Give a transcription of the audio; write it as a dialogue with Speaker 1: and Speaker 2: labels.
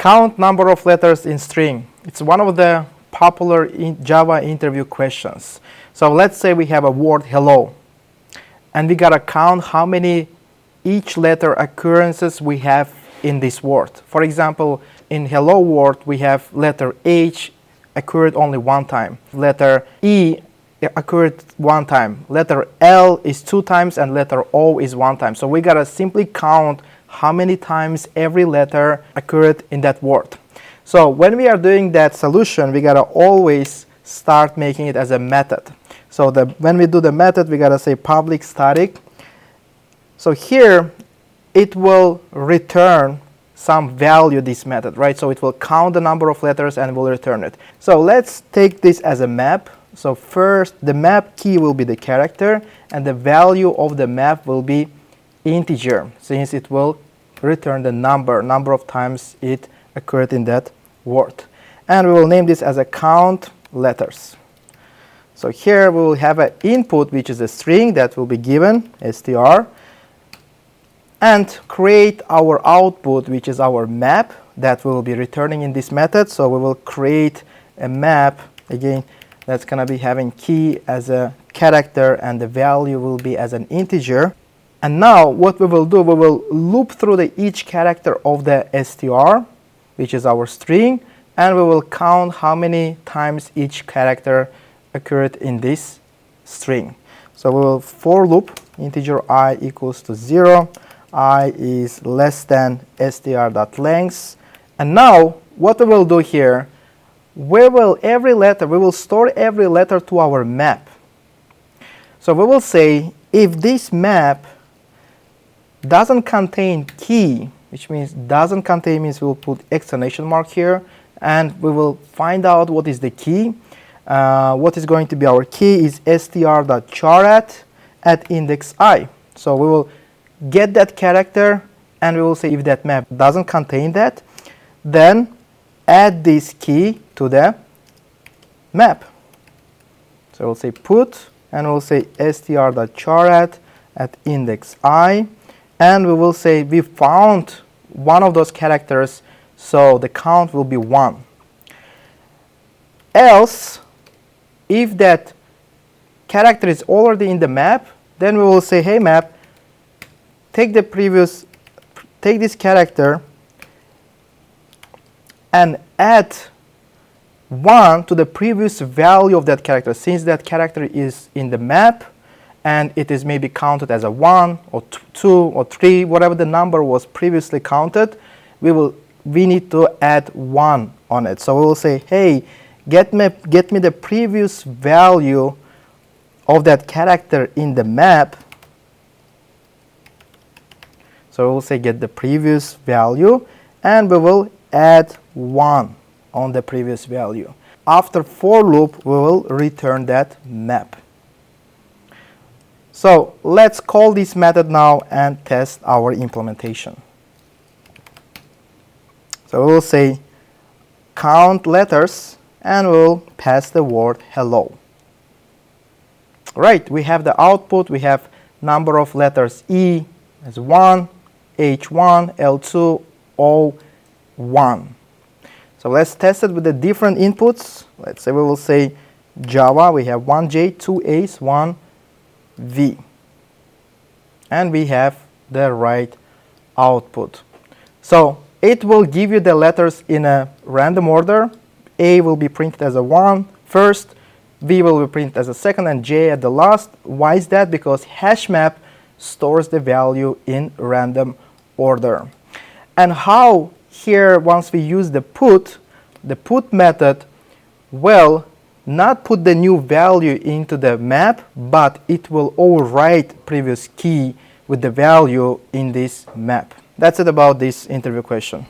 Speaker 1: Count number of letters in string. It's one of the popular Java interview questions. So let's say we have a word hello, and we gotta count how many each letter occurrences we have in this word. For example, in hello word we have letter H occurred only one time, letter E occurred one time, letter L is 2 times, and letter O is 1 time. So we gotta simply count how many times every letter occurred in that word. So when we are doing that solution, we gotta always start making it as a method. So when we do the method, we gotta say public static. So here it will return some value, this method, right? So it will count the number of letters and will return it. So let's take this as a map. So first, the map key will be the character, and the value of the map will be integer, since it will return the number of times it occurred in that word. And we will name this as a count letters. So here we will have an input, which is a string that will be given, str, and create our output, which is our map that we will be returning in this method. So we will create a map, again, that's going to be having key as a character and the value will be as an integer. And now what we will do, we will loop through each character of the str, which is our string, and we will count how many times each character occurred in this string. So we will for loop integer I equals to 0, I is less than str.length. And now what we will do here, we will store every letter to our map. So we will say if this map doesn't contain key, which means doesn't contain means we will put exclamation mark here, and we will find out what is the key. What is going to be our key is str.charat at index I. So we will get that character and we will say if that map doesn't contain that, then add this key to the map. So we'll say put, and we'll say str.charat at index I, and we will say we found one of those characters, so the count will be 1. Else, if that character is already in the map, then we will say, hey map, take this character and add 1 to the previous value of that character, since that character is in the map and it is maybe counted as a 1 or 2 or 3, whatever the number was previously counted, we need to add 1 on it. So we will say, hey, get me the previous value of that character in the map. So we will say get the previous value, and we will add 1 on the previous value. After for loop, we will return that map. So let's call this method now and test our implementation. So we will say count letters, and we will pass the word hello. Right, we have the output, we have number of letters E as 1, H1, L2, O1. So let's test it with the different inputs. Let's say we will say Java, we have 1J, 2 A's, 1 V. And we have the right output. So it will give you the letters in a random order. A will be printed as a 1 first, V will be printed as a second, and J at the last. Why is that? Because HashMap stores the value in random order. And how here, once we use the put method will not put the new value into the map, but it will overwrite previous key with the value in this map. That's it about this interview question.